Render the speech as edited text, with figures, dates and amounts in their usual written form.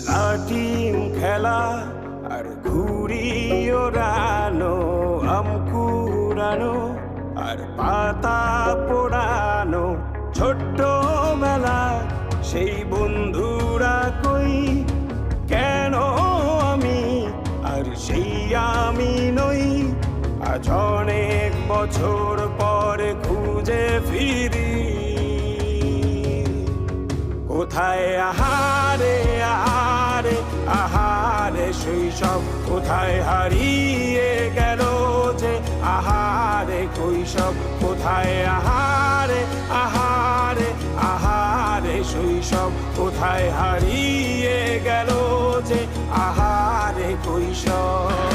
লাটিম খেলা আর ঘুড়ি ওড়ানো, আম কুড়ানো আর পাতা পোড়ানো, ছোট্ট বেলা সেই বন্ধুরা কই, কেন আমি আর সেই আমি নই। আজ অনেক বছর পরে খুঁজে ফিরি, কোথায় আহারে আহারে আহারে শৈশব, কোথায় হারিয়ে গেল যে আহারে কৈশব, কোথায় আহারে আহারে আহারে শৈশব, কোথায় হারিয়ে গেল যে আহারে কৈশব।